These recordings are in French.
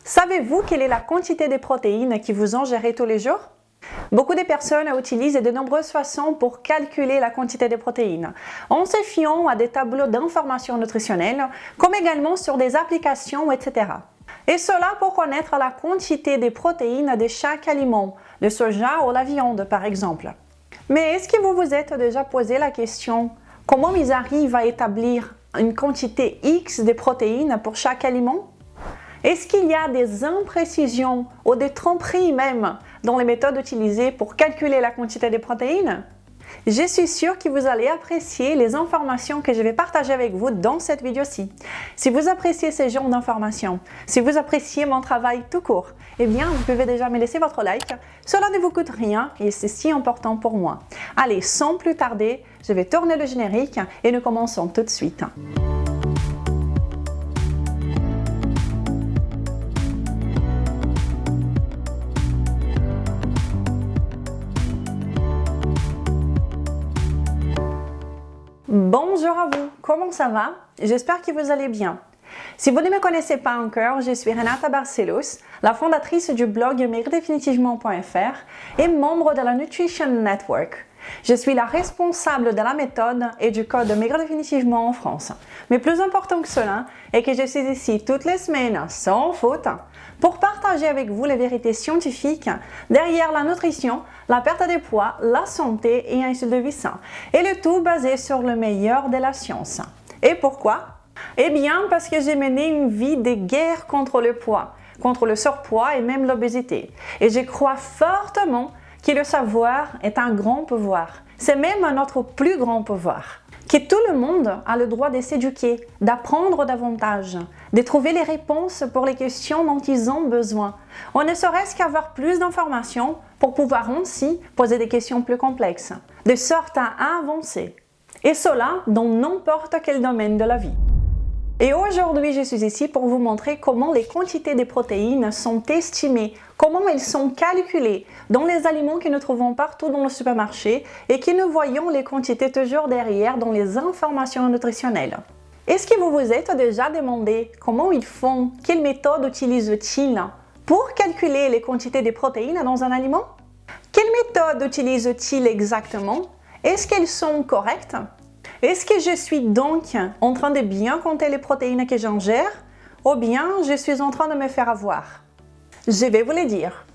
Savez-vous quelle est la quantité de protéines que vous ingérez tous les jours? Beaucoup de personnes utilisent de nombreuses façons pour calculer la quantité de protéines, en se fiant à des tableaux d'informations nutritionnelles, comme également sur des applications, etc. Et cela pour connaître la quantité de protéines de chaque aliment, le soja ou la viande par exemple. Mais est-ce que vous vous êtes déjà posé la question comment ils arrivent à établir une quantité X de protéines pour chaque aliment? Est-ce qu'il y a des imprécisions ou des tromperies même dans les méthodes utilisées pour calculer la quantité de protéines? Je suis sûre que vous allez apprécier les informations que je vais partager avec vous dans cette vidéo-ci. Si vous appréciez ce genre d'informations, si vous appréciez mon travail tout court, eh bien, vous pouvez déjà me laisser votre like. Cela ne vous coûte rien et c'est si important pour moi. Allez, sans plus tarder, je vais tourner le générique et nous commençons tout de suite. Bonjour à vous, comment ça va? J'espère que vous allez bien. Si vous ne me connaissez pas encore, je suis Renata Barcelos, la fondatrice du blog maigredefinitivement.fr et membre de la Nutrition Network. Je suis la responsable de la méthode et du code Maigre Définitivement en France. Mais plus important que cela est que je suis ici toutes les semaines, sans faute, pour partager avec vous les vérités scientifiques derrière la nutrition, la perte de poids, la santé et un style de vie sain. Et le tout basé sur le meilleur de la science. Et pourquoi? Eh bien, parce que j'ai mené une vie de guerre contre le poids, contre le surpoids et même l'obésité. Et je crois fortement que le savoir est un grand pouvoir. C'est même notre plus grand pouvoir. Que tout le monde a le droit de s'éduquer, d'apprendre davantage, de trouver les réponses pour les questions dont ils ont besoin. On ne serait-ce qu'avoir plus d'informations pour pouvoir ainsi poser des questions plus complexes, de sorte à avancer. Et cela dans n'importe quel domaine de la vie. Et aujourd'hui, je suis ici pour vous montrer comment les quantités de protéines sont estimées, comment elles sont calculées dans les aliments que nous trouvons partout dans le supermarché et que nous voyons les quantités toujours derrière dans les informations nutritionnelles. Est-ce que vous vous êtes déjà demandé comment ils font, quelle méthode utilisent-ils pour calculer les quantités de protéines dans un aliment? Quelle méthode utilisent-ils exactement? Est-ce qu'elles sont correctes? Est-ce que je suis donc en train de bien compter les protéines que j'ingère ou bien je suis en train de me faire avoir? Je vais vous le dire.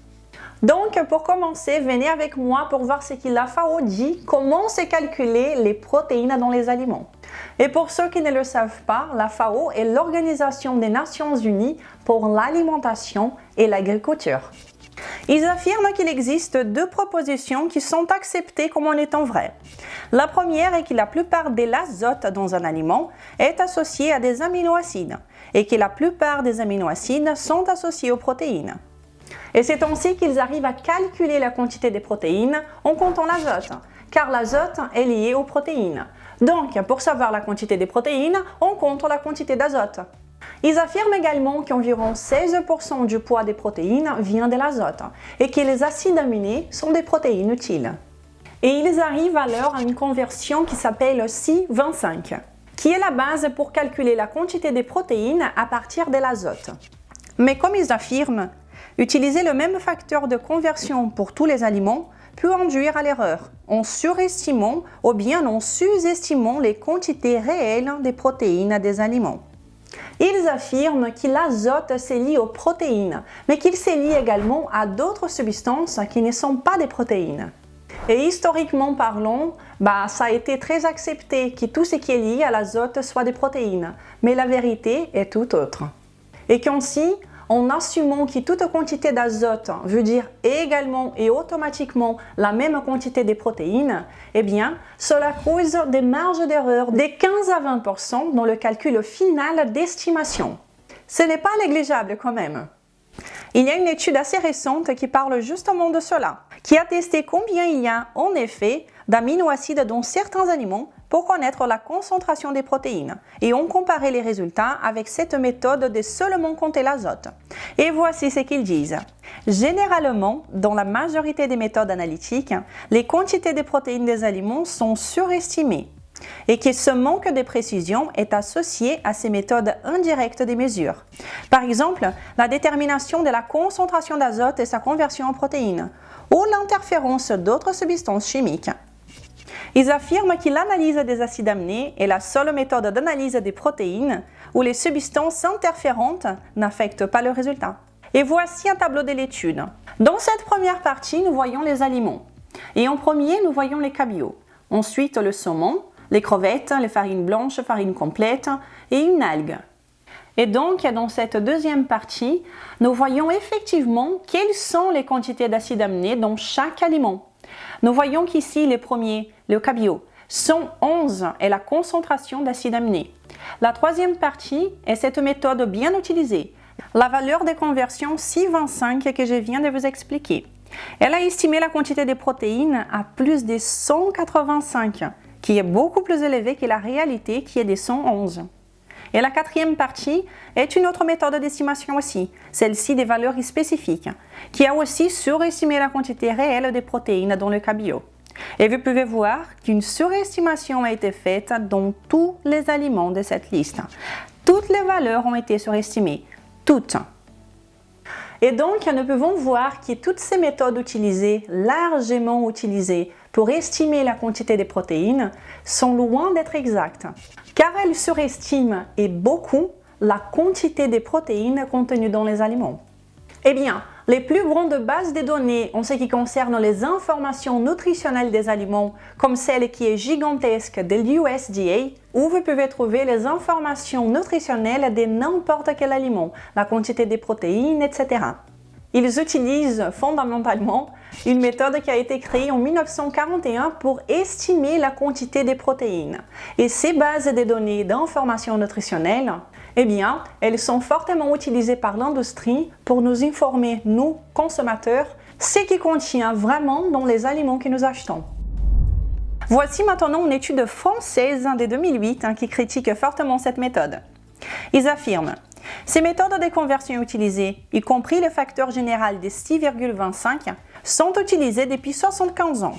Donc pour commencer, venez avec moi pour voir ce que la FAO dit, comment se calculer les protéines dans les aliments. Et pour ceux qui ne le savent pas, la FAO est l'Organisation des Nations Unies pour l'alimentation et l'agriculture. Ils affirment qu'il existe deux propositions qui sont acceptées comme en étant vraies. La première est que la plupart de l'azote dans un aliment est associé à des aminoacides et que la plupart des aminoacides sont associés aux protéines. Et c'est ainsi qu'ils arrivent à calculer la quantité de protéines en comptant l'azote, car l'azote est lié aux protéines. Donc, pour savoir la quantité de protéines, on compte la quantité d'azote. Ils affirment également qu'environ 16% du poids des protéines vient de l'azote et que les acides aminés sont des protéines utiles. Et ils arrivent alors à une conversion qui s'appelle C25, qui est la base pour calculer la quantité de protéines à partir de l'azote. Mais comme ils affirment, utiliser le même facteur de conversion pour tous les aliments peut induire à l'erreur, en surestimant ou bien en sous-estimant les quantités réelles des protéines des aliments. Ils affirment que l'azote se lie aux protéines, mais qu'il se lie également à d'autres substances qui ne sont pas des protéines. Et historiquement parlant, ça a été très accepté que tout ce qui est lié à l'azote soit des protéines, mais la vérité est tout autre. Et qu'ainsi, en assumant que toute quantité d'azote veut dire également et automatiquement la même quantité de protéines, eh bien, cela cause des marges d'erreur de 15 à 20% dans le calcul final d'estimation. Ce n'est pas négligeable quand même. Il y a une étude assez récente qui parle justement de cela, qui a testé combien il y a en effet d'aminoacides dans certains aliments pour connaître la concentration des protéines et ont comparé les résultats avec cette méthode de seulement compter l'azote. Et voici ce qu'ils disent. Généralement, dans la majorité des méthodes analytiques, les quantités de protéines des aliments sont surestimées. et que ce manque de précision est associé à ces méthodes indirectes des mesures. Par exemple, la détermination de la concentration d'azote et sa conversion en protéines, ou l'interférence d'autres substances chimiques. Ils affirment que l'analyse des acides aminés est la seule méthode d'analyse des protéines où les substances interférentes n'affectent pas le résultat. Et voici un tableau de l'étude. Dans cette première partie, nous voyons les aliments. Et en premier, nous voyons les cabillaud. Ensuite, le saumon, les crevettes, les farines blanches, farine complète et une algue. Et donc, dans cette deuxième partie, nous voyons effectivement quelles sont les quantités d'acides aminés dans chaque aliment. Nous voyons qu'ici, les premiers, le cabillaud, 111 est la concentration d'acides aminés. La troisième partie est cette méthode bien utilisée, la valeur de conversion 6,25 que je viens de vous expliquer. Elle a estimé la quantité de protéines à plus de 185, qui est beaucoup plus élevée que la réalité qui est de 111. Et la quatrième partie est une autre méthode d'estimation aussi, celle-ci des valeurs spécifiques, qui a aussi surestimé la quantité réelle de protéines dans le cabillaud. Et vous pouvez voir qu'une surestimation a été faite dans tous les aliments de cette liste. Toutes les valeurs ont été surestimées, toutes. Et donc, nous pouvons voir que toutes ces méthodes utilisées, largement utilisées pour estimer la quantité de protéines, sont loin d'être exactes, car elles surestiment et beaucoup la quantité de protéines contenues dans les aliments. Eh bien, les plus grandes bases de données en ce qui concerne les informations nutritionnelles des aliments, comme celle qui est gigantesque de l'USDA, où vous pouvez trouver les informations nutritionnelles de n'importe quel aliment, la quantité de protéines, etc. Ils utilisent fondamentalement une méthode qui a été créée en 1941 pour estimer la quantité de protéines. Et ces bases de données d'informations nutritionnelles, eh bien, elles sont fortement utilisées par l'industrie pour nous informer, nous, consommateurs, ce qui contient vraiment dans les aliments que nous achetons. Voici maintenant une étude française de 2008 qui critique fortement cette méthode. Ils affirment: ces méthodes de conversion utilisées, y compris le facteur général de 6,25, sont utilisées depuis 75 ans.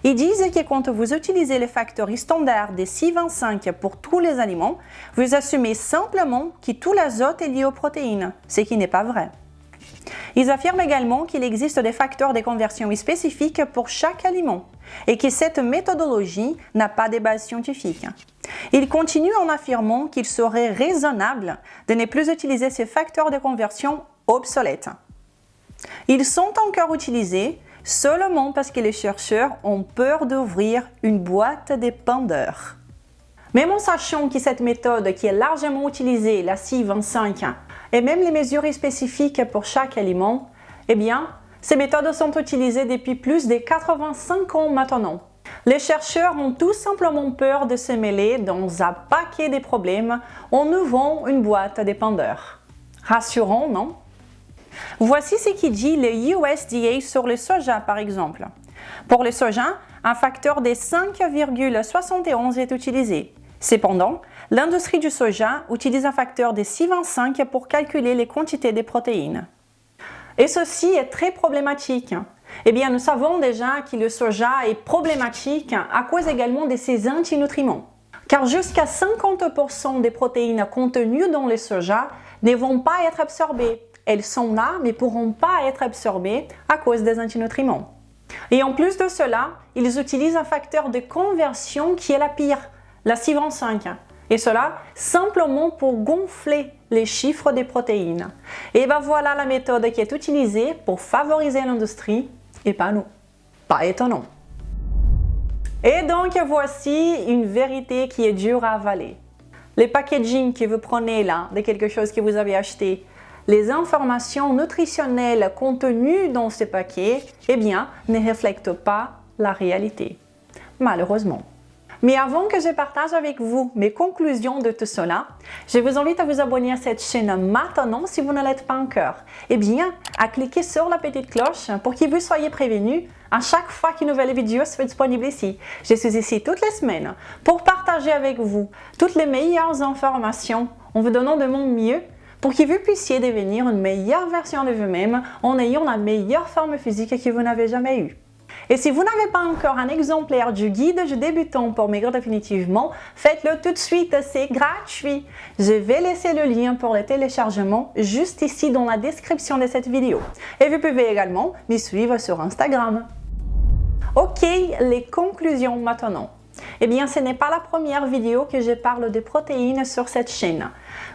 Ils disent que quand vous utilisez le facteur standard de 6,25 pour tous les aliments, vous assumez simplement que tout l'azote est lié aux protéines, ce qui n'est pas vrai. Ils affirment également qu'il existe des facteurs de conversion spécifiques pour chaque aliment et que cette méthodologie n'a pas de base scientifique. Ils continuent en affirmant qu'il serait raisonnable de ne plus utiliser ces facteurs de conversion obsolètes. Ils sont encore utilisés seulement parce que les chercheurs ont peur d'ouvrir une boîte de Pandore. Même en sachant que cette méthode qui est largement utilisée, la 6,25, et même les mesures spécifiques pour chaque aliment, eh bien, ces méthodes sont utilisées depuis plus de 85 ans maintenant. Les chercheurs ont tout simplement peur de se mêler dans un paquet de problèmes en ouvrant une boîte de Pandore. Rassurant, non? Voici ce qui dit le USDA sur le soja, par exemple. Pour le soja, un facteur de 5,71 est utilisé. Cependant, l'industrie du soja utilise un facteur de 6,25 pour calculer les quantités de protéines. Et ceci est très problématique. Eh bien, nous savons déjà que le soja est problématique à cause également de ses antinutriments. Car jusqu'à 50% des protéines contenues dans le soja ne vont pas être absorbées. Elles sont là, mais ne pourront pas être absorbées à cause des antinutriments. Et en plus de cela, ils utilisent un facteur de conversion qui est la pire, la 6,25. Et cela simplement pour gonfler les chiffres des protéines. Et bien voilà la méthode qui est utilisée pour favoriser l'industrie et pas nous. Pas étonnant. Et donc voici une vérité qui est dure à avaler. Les packaging que vous prenez là, de quelque chose que vous avez acheté, les informations nutritionnelles contenues dans ces paquets, eh bien, ne reflètent pas la réalité. Malheureusement. Mais avant que je partage avec vous mes conclusions de tout cela, je vous invite à vous abonner à cette chaîne maintenant si vous ne l'êtes pas encore. Et bien, à cliquer sur la petite cloche pour que vous soyez prévenus à chaque fois qu'une nouvelle vidéo sera disponible ici. Je suis ici toutes les semaines pour partager avec vous toutes les meilleures informations en vous donnant de mon mieux pour que vous puissiez devenir une meilleure version de vous-même en ayant la meilleure forme physique que vous n'avez jamais eue. Et si vous n'avez pas encore un exemplaire du guide du débutant pour maigrir définitivement, faites-le tout de suite, c'est gratuit. Je vais laisser le lien pour le téléchargement juste ici dans la description de cette vidéo. Et vous pouvez également me suivre sur Instagram. Ok, les conclusions maintenant. Eh bien, ce n'est pas la première vidéo que je parle de protéines sur cette chaîne.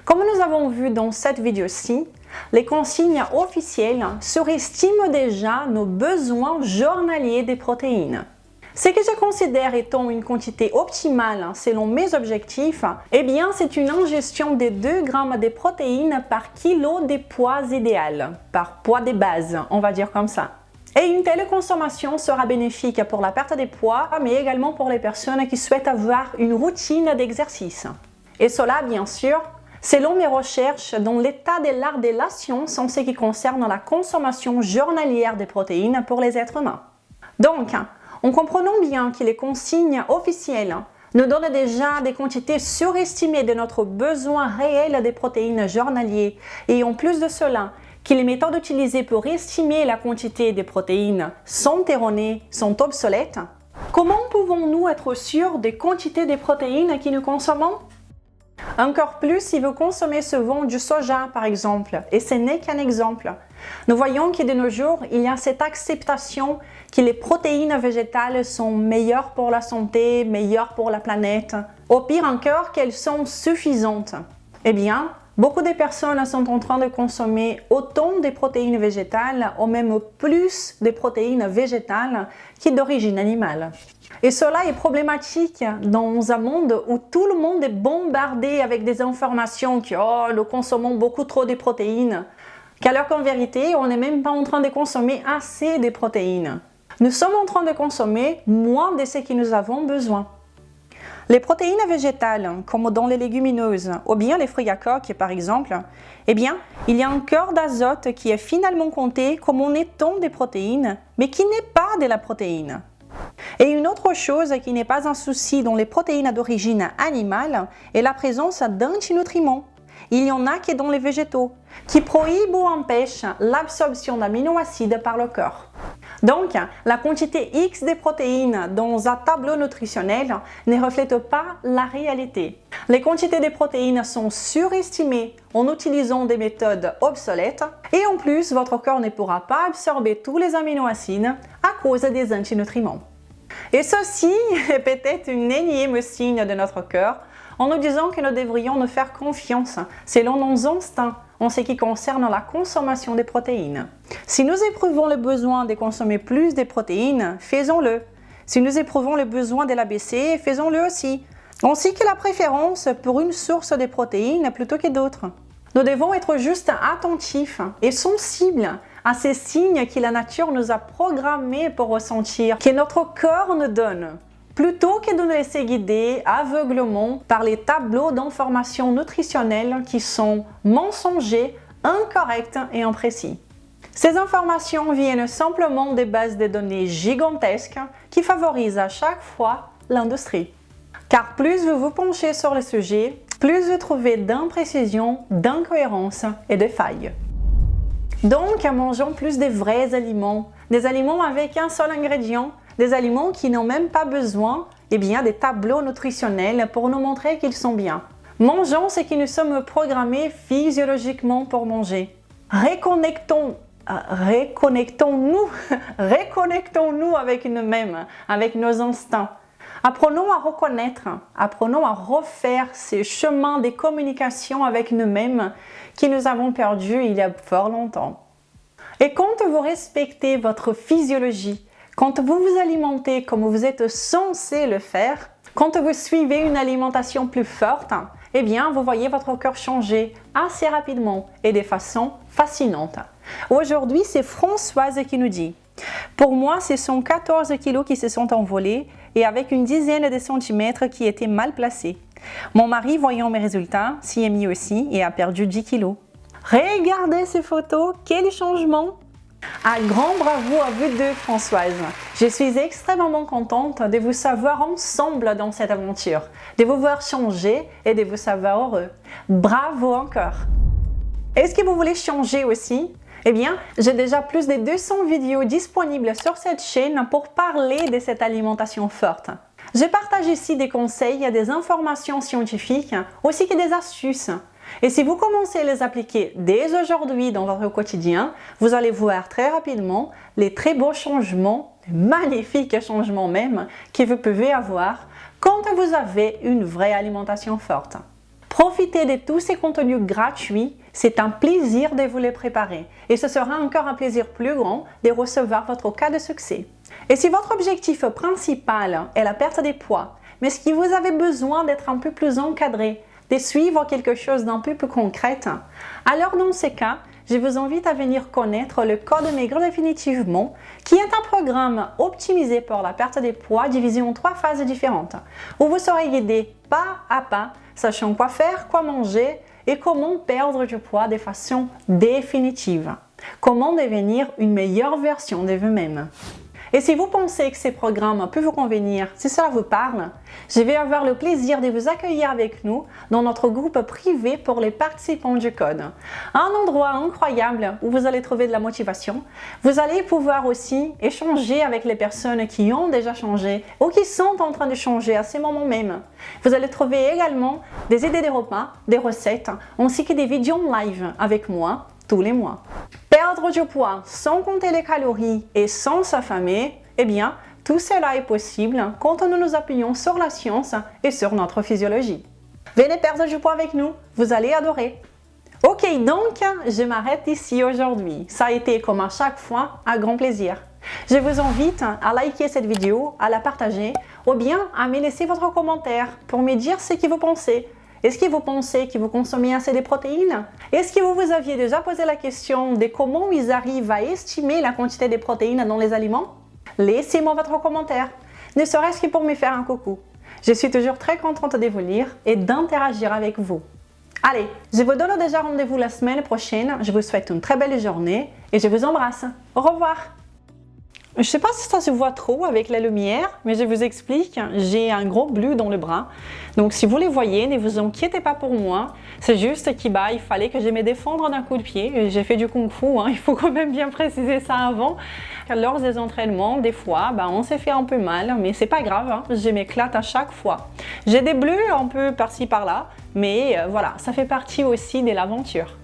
Comme nous avons vu dans cette vidéo-ci, les consignes officielles surestiment déjà nos besoins journaliers de protéines. Ce que je considère étant une quantité optimale selon mes objectifs, eh bien, c'est une ingestion de 2 grammes de protéines par kilo de poids idéal, par poids de base, on va dire comme ça. Et une telle consommation sera bénéfique pour la perte de poids, mais également pour les personnes qui souhaitent avoir une routine d'exercice. Et cela, bien sûr, selon mes recherches dans l'état de l'art de la science en ce qui concerne la consommation journalière des protéines pour les êtres humains. Donc, en comprenant bien que les consignes officielles nous donnent déjà des quantités surestimées de notre besoin réel de protéines journaliers, et en plus de cela, que les méthodes utilisées pour estimer la quantité de protéines sont erronées, sont obsolètes, comment pouvons-nous être sûrs des quantités de protéines que nous consommons? Encore plus si vous consommez souvent du soja par exemple, et ce n'est qu'un exemple. Nous voyons que de nos jours, il y a cette acceptation que les protéines végétales sont meilleures pour la santé, meilleures pour la planète, au pire encore qu'elles sont suffisantes. Eh bien, beaucoup de personnes sont en train de consommer autant de protéines végétales ou même plus de protéines végétales que d'origine animale. Et cela est problématique dans un monde où tout le monde est bombardé avec des informations que nous consommons beaucoup trop de protéines, qu'alors qu'en vérité, on n'est même pas en train de consommer assez de protéines. Nous sommes en train de consommer moins de ce que nous avons besoin. Les protéines végétales, comme dans les légumineuses ou bien les fruits à coque par exemple, eh bien, il y a un corps d'azote qui est finalement compté comme en étant des protéines, mais qui n'est pas de la protéine. Et une autre chose qui n'est pas un souci dans les protéines d'origine animale est la présence d'antinutriments. Il y en a que dans les végétaux, qui prohibent ou empêchent l'absorption d'aminoacides par le corps. Donc, la quantité X des protéines dans un tableau nutritionnel ne reflète pas la réalité. Les quantités de protéines sont surestimées en utilisant des méthodes obsolètes et en plus, votre corps ne pourra pas absorber tous les aminoacides à cause des antinutriments. Et ceci est peut-être une énième signe de notre cœur en nous disant que nous devrions nous faire confiance selon nos instincts en ce qui concerne la consommation des protéines. Si nous éprouvons le besoin de consommer plus de protéines, faisons-le. Si nous éprouvons le besoin de l'abaisser, faisons-le aussi. Ainsi que la préférence pour une source de protéines plutôt que d'autres. Nous devons être juste attentifs et sensibles à ces signes que la nature nous a programmés pour ressentir, que notre corps nous donne, plutôt que de nous laisser guider aveuglément par les tableaux d'informations nutritionnelles qui sont mensongers, incorrects et imprécis. Ces informations viennent simplement des bases de données gigantesques qui favorisent à chaque fois l'industrie. Car plus vous vous penchez sur le sujet, plus vous trouvez d'imprécisions, d'incohérences et de failles. Donc, mangeons plus de vrais aliments, des aliments avec un seul ingrédient, des aliments qui n'ont même pas besoin des tableaux nutritionnels pour nous montrer qu'ils sont bien. Mangeons ce que nous sommes programmés physiologiquement pour manger. Reconnectons-nous avec nous-mêmes, avec nos instincts. Apprenons à reconnaître, apprenons à refaire ces chemins de communication avec nous-mêmes que nous avons perdus il y a fort longtemps. Et quand vous respectez votre physiologie, quand vous vous alimentez comme vous êtes censé le faire, quand vous suivez une alimentation plus forte, eh bien, vous voyez votre corps changer assez rapidement et de façon fascinante. Aujourd'hui, c'est Françoise qui nous dit « Pour moi, ce sont 14 kilos qui se sont envolés et avec une dizaine de centimètres qui étaient mal placés. Mon mari, voyant mes résultats, s'y est mis aussi et a perdu 10 kilos. Regardez ces photos, quel changement! Un grand bravo à vous deux, Françoise. Je suis extrêmement contente de vous savoir ensemble dans cette aventure, de vous voir changer et de vous savoir heureux. Bravo encore! Est-ce que vous voulez changer aussi? Eh bien, j'ai déjà plus de 200 vidéos disponibles sur cette chaîne pour parler de cette alimentation forte. Je partage ici des conseils, des informations scientifiques, aussi que des astuces. Et si vous commencez à les appliquer dès aujourd'hui dans votre quotidien, vous allez voir très rapidement les très beaux changements, les magnifiques changements même, que vous pouvez avoir quand vous avez une vraie alimentation forte. Profitez de tous ces contenus gratuits, c'est un plaisir de vous les préparer et ce sera encore un plaisir plus grand de recevoir votre cas de succès. Et si votre objectif principal est la perte de poids, mais si vous avez besoin d'être un peu plus encadré, de suivre quelque chose d'un peu plus concret, alors dans ces cas, je vous invite à venir connaître le Code Maigrir définitivement, qui est un programme optimisé pour la perte de poids divisé en 3 phases différentes, où vous serez guidé pas à pas, sachant quoi faire, quoi manger et comment perdre du poids de façon définitive. Comment devenir une meilleure version de vous-même. Et si vous pensez que ces programmes peuvent vous convenir, si cela vous parle, je vais avoir le plaisir de vous accueillir avec nous dans notre groupe privé pour les participants du Code. Un endroit incroyable où vous allez trouver de la motivation. Vous allez pouvoir aussi échanger avec les personnes qui ont déjà changé ou qui sont en train de changer à ces moments même. Vous allez trouver également des idées de repas, des recettes, ainsi que des vidéos en live avec moi tous les mois. Perdre du poids sans compter les calories et sans s'affamer, eh bien, tout cela est possible quand nous nous appuyons sur la science et sur notre physiologie. Venez perdre du poids avec nous, vous allez adorer. Ok, donc, je m'arrête ici aujourd'hui. Ça a été, comme à chaque fois, un grand plaisir. Je vous invite à liker cette vidéo, à la partager, ou bien à me laisser votre commentaire pour me dire ce que vous pensez. Est-ce que vous pensez que vous consommez assez de protéines? Est-ce que vous vous aviez déjà posé la question de comment ils arrivent à estimer la quantité de protéines dans les aliments? Laissez-moi votre commentaire, ne serait-ce que pour me faire un coucou. Je suis toujours très contente de vous lire et d'interagir avec vous. Allez, je vous donne déjà rendez-vous la semaine prochaine. Je vous souhaite une très belle journée et je vous embrasse. Au revoir! Je ne sais pas si ça se voit trop avec la lumière, mais je vous explique, j'ai un gros bleu dans le bras. Donc si vous les voyez, ne vous inquiétez pas pour moi. C'est juste qu'il fallait que je me défendre d'un coup de pied. J'ai fait du kung-fu, il faut quand même bien préciser ça avant. Lors des entraînements, des fois, on s'est fait un peu mal, mais c'est pas grave, je m'éclate à chaque fois. J'ai des bleus un peu par-ci par-là, mais voilà, ça fait partie aussi de l'aventure.